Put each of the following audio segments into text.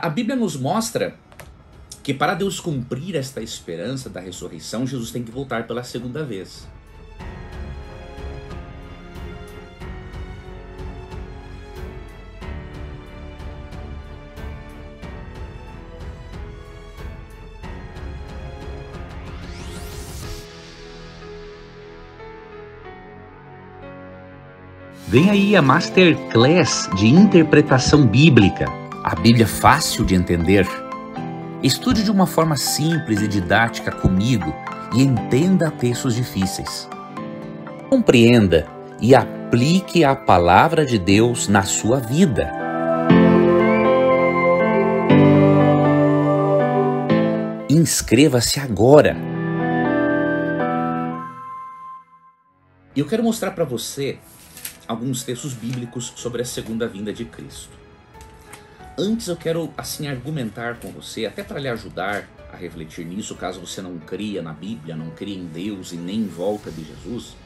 A Bíblia nos mostra que para Deus cumprir esta esperança da ressurreição, Jesus tem que voltar pela segunda vez. Vem aí a Masterclass de Interpretação Bíblica. A Bíblia fácil de entender. Estude de uma forma simples e didática comigo e entenda textos difíceis. Compreenda e aplique a palavra de Deus na sua vida. Inscreva-se agora. Eu quero mostrar para você alguns textos bíblicos sobre a segunda vinda de Cristo. Antes eu quero assim argumentar com você, até para lhe ajudar a refletir nisso, caso você não cria na Bíblia, não cria em Deus e nem em volta de Jesus.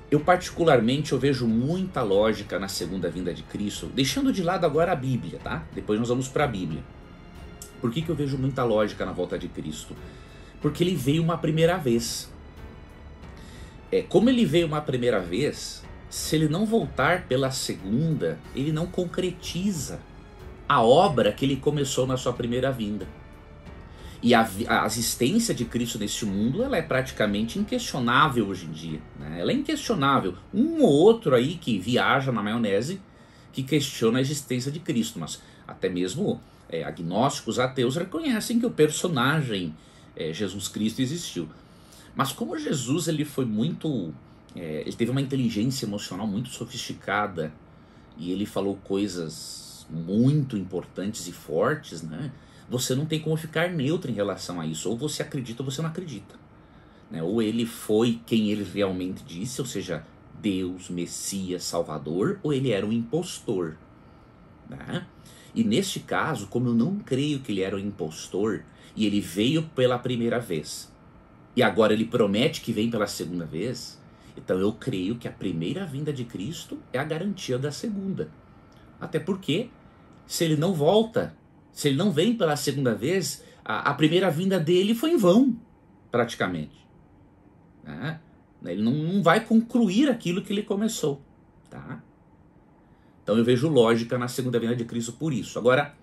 Eu particularmente vejo muita lógica na segunda vinda de Cristo, deixando de lado agora a Bíblia, tá? Depois nós vamos para a Bíblia. Por que eu vejo muita lógica na volta de Cristo? Porque ele veio uma primeira vez. Como ele veio uma primeira vez, se ele não voltar pela segunda, ele não concretiza a obra que ele começou na sua primeira vinda. E a existência de Cristo neste mundo, ela é praticamente inquestionável hoje em dia, né? Ela é inquestionável. Um ou outro aí que viaja na maionese, que questiona a existência de Cristo, mas até mesmo agnósticos, ateus reconhecem que o personagem Jesus Cristo existiu. Mas como Jesus ele foi muito, ele teve uma inteligência emocional muito sofisticada e ele falou coisas muito importantes e fortes, né? Você não tem como ficar neutro em relação a isso. Ou você acredita ou você não acredita, né? Ou ele foi quem ele realmente disse, ou seja, Deus, Messias, Salvador, ou ele era um impostor, né? E neste caso, como eu não creio que ele era um impostor e ele veio pela primeira vez, e agora ele promete que vem pela segunda vez, então eu creio que a primeira vinda de Cristo é a garantia da segunda. Até porque, se ele não volta, se ele não vem pela segunda vez, a primeira vinda dele foi em vão, praticamente, né? Ele não vai concluir aquilo que ele começou, tá? Então eu vejo lógica na segunda vinda de Cristo por isso. Agora,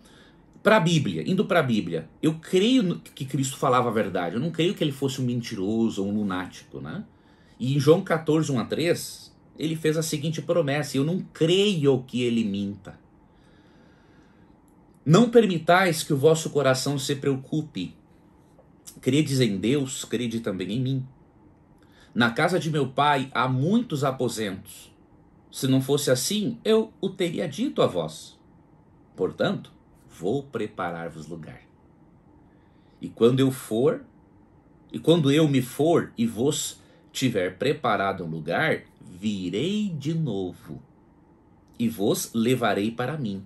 para a Bíblia, indo para a Bíblia, eu creio que Cristo falava a verdade. Eu não creio que ele fosse um mentiroso ou um lunático, né? E em João 14, 1 a 3, ele fez a seguinte promessa: eu não creio que ele minta. Não permitais que o vosso coração se preocupe. Credes em Deus, crede também em mim. Na casa de meu pai há muitos aposentos. Se não fosse assim, eu o teria dito a vós. Portanto, vou preparar-vos lugar. E quando eu me for e vos tiver preparado um lugar, virei de novo e vos levarei para mim,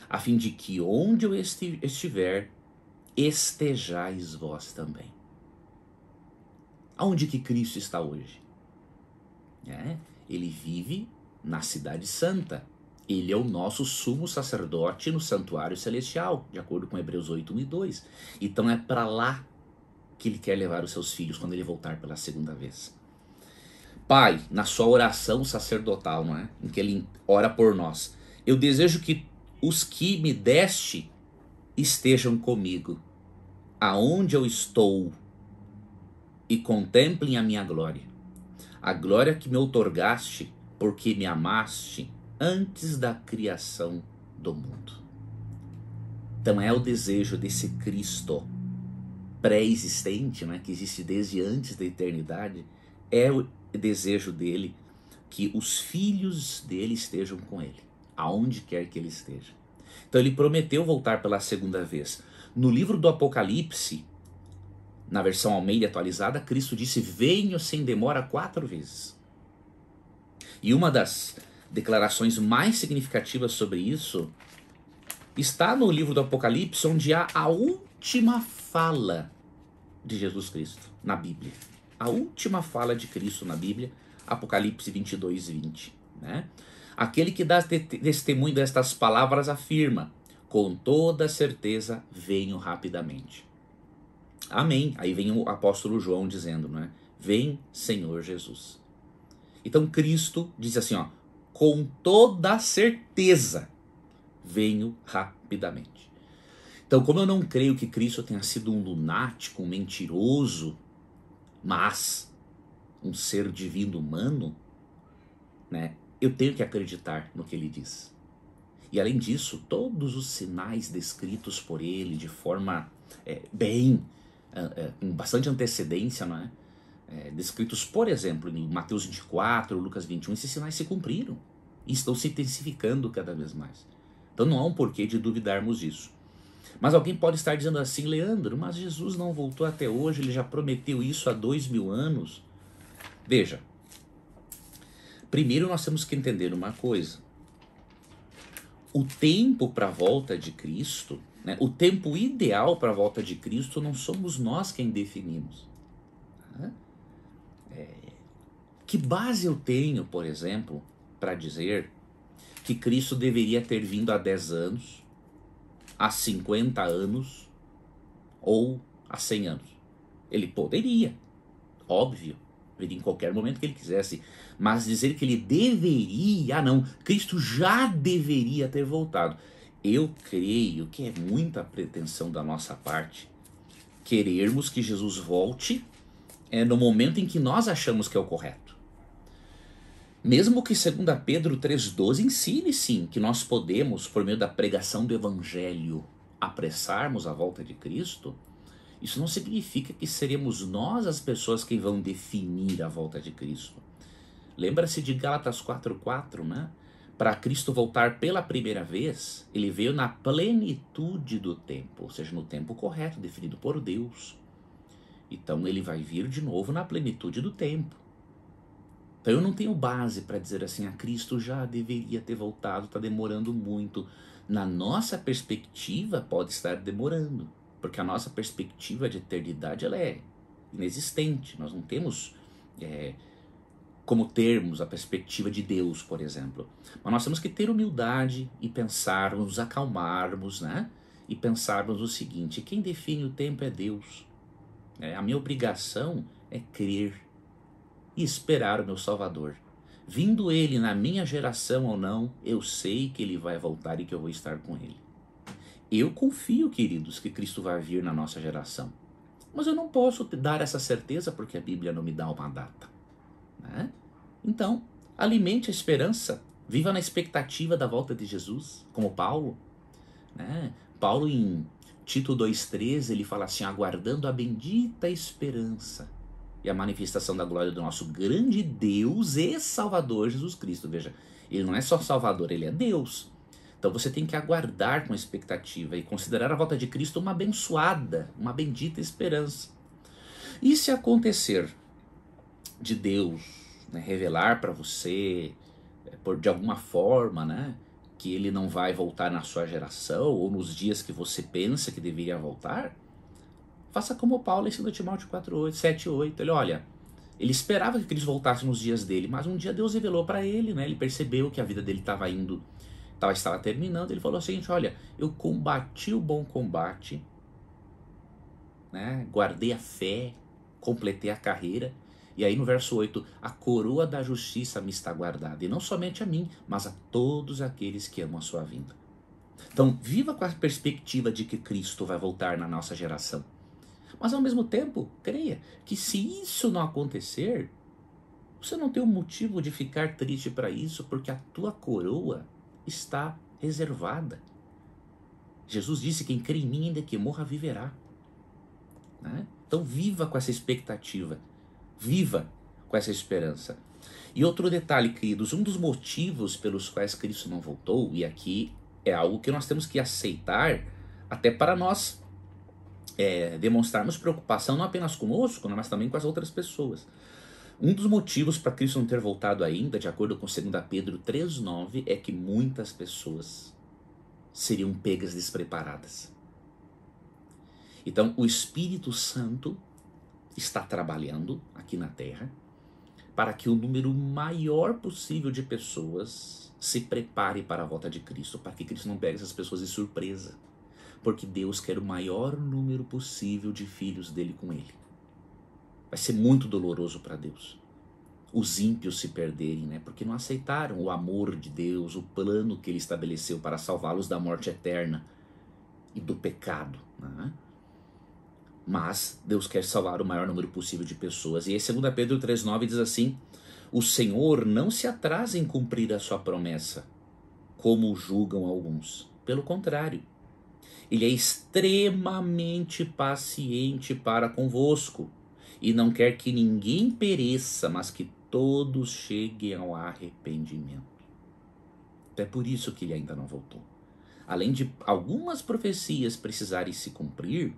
a fim de que onde eu estiver, estejais vós também. Aonde que Cristo está hoje? Ele vive na cidade santa. Ele é o nosso sumo sacerdote no santuário celestial, de acordo com Hebreus 8, 1 e 2. Então é para lá que ele quer levar os seus filhos quando ele voltar pela segunda vez. Pai, na sua oração sacerdotal, não é? Em que ele ora por nós, eu desejo que os que me deste estejam comigo, aonde eu estou, e contemplem a minha glória. A glória que me outorgaste, porque me amaste antes da criação do mundo. Então é o desejo desse Cristo pré-existente, né, que existe desde antes da eternidade, é o desejo dele que os filhos dele estejam com ele, aonde quer que ele esteja. Então ele prometeu voltar pela segunda vez. No livro do Apocalipse, na versão Almeida atualizada, Cristo disse: venho sem demora 4 vezes. E uma das declarações mais significativas sobre isso está no livro do Apocalipse, onde há a última fala de Jesus Cristo na Bíblia. A última fala de Cristo na Bíblia, Apocalipse 22, 20. Né? Aquele que dá testemunho destas palavras afirma: com toda certeza venho rapidamente. Amém. Aí vem o apóstolo João dizendo, não é? Vem, Senhor Jesus. Então Cristo diz assim, ó, com toda certeza venho rapidamente. Então, como eu não creio que Cristo tenha sido um lunático, um mentiroso, mas um ser divino humano, né, eu tenho que acreditar no que ele diz. E além disso, todos os sinais descritos por ele de forma com bastante antecedência, não é? Descritos, por exemplo, em Mateus 24, Lucas 21, esses sinais se cumpriram e estão se intensificando cada vez mais. Então não há um porquê de duvidarmos disso. Mas alguém pode estar dizendo assim, Leandro, mas Jesus não voltou até hoje, ele já prometeu isso há 2000 anos. Veja, primeiro nós temos que entender uma coisa. O tempo para a volta de Cristo, né, o tempo ideal para a volta de Cristo, não somos nós quem definimos. Que base eu tenho, por exemplo, para dizer que Cristo deveria ter vindo há 10 anos, há 50 anos ou há 100 anos? Ele poderia, óbvio, vir em qualquer momento que ele quisesse, mas dizer que ele deveria, não, Cristo já deveria ter voltado. Eu creio que é muita pretensão da nossa parte querermos que Jesus volte no momento em que nós achamos que é o correto. Mesmo que 2 Pedro 3,12 ensine sim que nós podemos, por meio da pregação do Evangelho, apressarmos a volta de Cristo, isso não significa que seremos nós as pessoas que vão definir a volta de Cristo. Lembra-se de Gálatas 4,4, né? Para Cristo voltar pela primeira vez, ele veio na plenitude do tempo, ou seja, no tempo correto, definido por Deus. Então ele vai vir de novo na plenitude do tempo. Então eu não tenho base para dizer assim, Cristo já deveria ter voltado, está demorando muito. Na nossa perspectiva pode estar demorando, porque a nossa perspectiva de eternidade ela é inexistente. Nós não temos como termos a perspectiva de Deus, por exemplo. Mas nós temos que ter humildade e pensarmos, nos acalmarmos, né? E pensarmos o seguinte, quem define o tempo é Deus. A minha obrigação é crer e esperar o meu Salvador. Vindo ele na minha geração ou não, eu sei que ele vai voltar e que eu vou estar com ele. Eu confio, queridos, que Cristo vai vir na nossa geração. Mas eu não posso dar essa certeza porque a Bíblia não me dá uma data, né? Então, alimente a esperança. Viva na expectativa da volta de Jesus, como Paulo, né? Paulo em Tito 2,13, ele fala assim, aguardando a bendita esperança e a manifestação da glória do nosso grande Deus e Salvador Jesus Cristo. Veja, ele não é só Salvador, ele é Deus. Então você tem que aguardar com expectativa e considerar a volta de Cristo uma abençoada, uma bendita esperança. E se acontecer de Deus, né, revelar para você, de alguma forma, né, que ele não vai voltar na sua geração ou nos dias que você pensa que deveria voltar, faça como Paulo em 2 Timóteo 4:8, 7:8. Ele esperava que Cristo voltasse nos dias dele, mas um dia Deus revelou para ele, né? Ele percebeu que a vida dele estava terminando. Ele falou assim, olha, eu combati o bom combate, né? Guardei a fé, completei a carreira. E aí no verso 8, a coroa da justiça me está guardada, e não somente a mim, mas a todos aqueles que amam a sua vinda. Então, viva com a perspectiva de que Cristo vai voltar na nossa geração. Mas ao mesmo tempo, creia que se isso não acontecer, você não tem um motivo de ficar triste para isso, porque a tua coroa está reservada. Jesus disse, quem crê em mim, ainda que morra, viverá. Né? Então viva com essa expectativa. Viva com essa esperança. E outro detalhe, queridos, um dos motivos pelos quais Cristo não voltou, e aqui é algo que nós temos que aceitar, até para nós demonstrarmos preocupação não apenas conosco, mas também com as outras pessoas. Um dos motivos para Cristo não ter voltado ainda, de acordo com 2 Pedro 3,9, é que muitas pessoas seriam pegas despreparadas. Então o Espírito Santo está trabalhando aqui na Terra para que o número maior possível de pessoas se prepare para a volta de Cristo, para que Cristo não pegue essas pessoas de surpresa. Porque Deus quer o maior número possível de filhos dele com ele. Vai ser muito doloroso para Deus os ímpios se perderem, né? Porque não aceitaram o amor de Deus, o plano que ele estabeleceu para salvá-los da morte eterna e do pecado, né? Mas Deus quer salvar o maior número possível de pessoas. E aí 2 Pedro 3,9 diz assim: o Senhor não se atrasa em cumprir a sua promessa, como julgam alguns. Pelo contrário, ele é extremamente paciente para convosco e não quer que ninguém pereça, mas que todos cheguem ao arrependimento. É por isso que ele ainda não voltou. Além de algumas profecias precisarem se cumprir,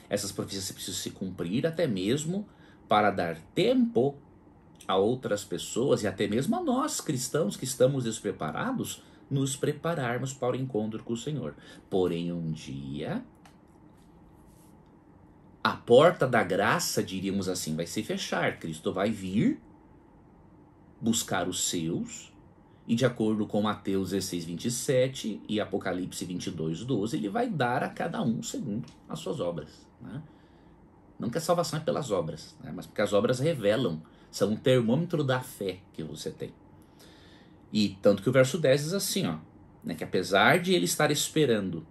essas profecias precisam se cumprir até mesmo para dar tempo a outras pessoas e até mesmo a nós cristãos que estamos despreparados, nos prepararmos para o encontro com o Senhor. Porém, um dia, a porta da graça, diríamos assim, vai se fechar. Cristo vai vir buscar os seus, e de acordo com Mateus 16:27 e Apocalipse 22:12, ele vai dar a cada um segundo as suas obras, né? Não que a salvação é pelas obras, né? Mas porque as obras revelam, são um termômetro da fé que você tem. E tanto que o verso 10 diz assim, ó, né, que apesar de ele estar esperando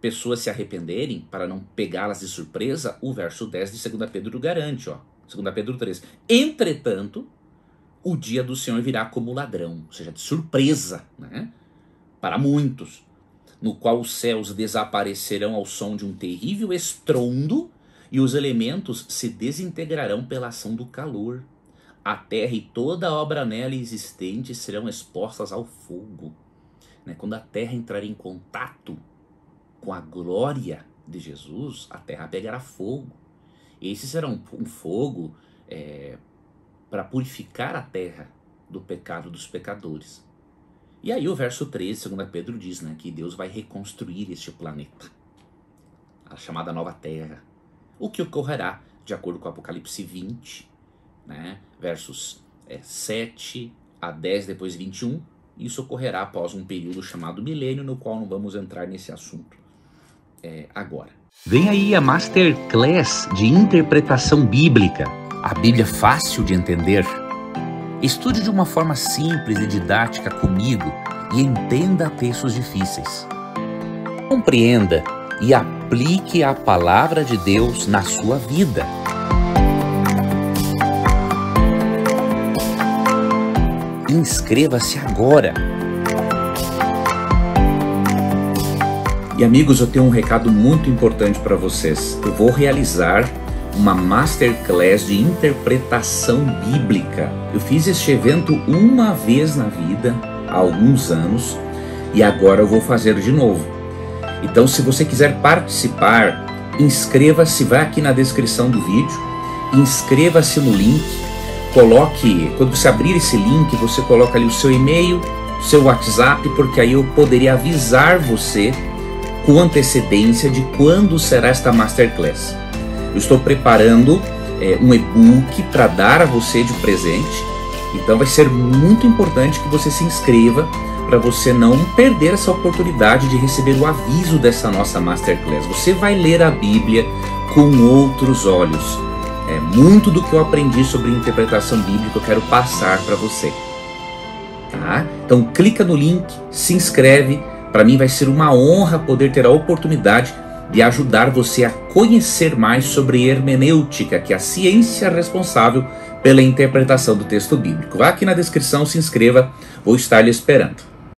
pessoas se arrependerem para não pegá-las de surpresa, o verso 10 de 2 Pedro garante, ó, 2 Pedro 3. Entretanto, o dia do Senhor virá como ladrão, ou seja, de surpresa, né, para muitos, no qual os céus desaparecerão ao som de um terrível estrondo e os elementos se desintegrarão pela ação do calor. A terra e toda a obra nela existente serão expostas ao fogo. Né? Quando a terra entrar em contato com a glória de Jesus, a terra pegará fogo. Esse será um fogo para purificar a terra do pecado dos pecadores. E aí o verso 13, 2 Pedro diz, né, que Deus vai reconstruir este planeta, a chamada nova terra. O que ocorrerá, de acordo com Apocalipse 20, né, versos 7 a 10, depois 21, isso ocorrerá após um período chamado milênio, no qual não vamos entrar nesse assunto agora. Vem aí a Masterclass de Interpretação Bíblica, a Bíblia fácil de entender. Estude de uma forma simples e didática comigo e entenda textos difíceis. Compreenda e aplique a palavra de Deus na sua vida. Inscreva-se agora. E amigos, eu tenho um recado muito importante para vocês. Eu vou realizar uma Masterclass de interpretação bíblica. Eu fiz este evento uma vez na vida, há alguns anos, e agora eu vou fazer de novo. Então, se você quiser participar, inscreva-se, vai aqui na descrição do vídeo, inscreva-se no link, coloque, quando você abrir esse link, você coloca ali o seu e-mail, seu WhatsApp, porque aí eu poderia avisar você com antecedência de quando será esta Masterclass. Eu estou preparando um e-book para dar a você de presente, então vai ser muito importante que você se inscreva para você não perder essa oportunidade de receber o aviso dessa nossa Masterclass. Você vai ler a Bíblia com outros olhos. Muito do que eu aprendi sobre interpretação bíblica eu quero passar para você. Tá? Então clica no link, se inscreve. Para mim vai ser uma honra poder ter a oportunidade de ajudar você a conhecer mais sobre hermenêutica, que é a ciência responsável pela interpretação do texto bíblico. Vá aqui na descrição, se inscreva, vou estar lhe esperando.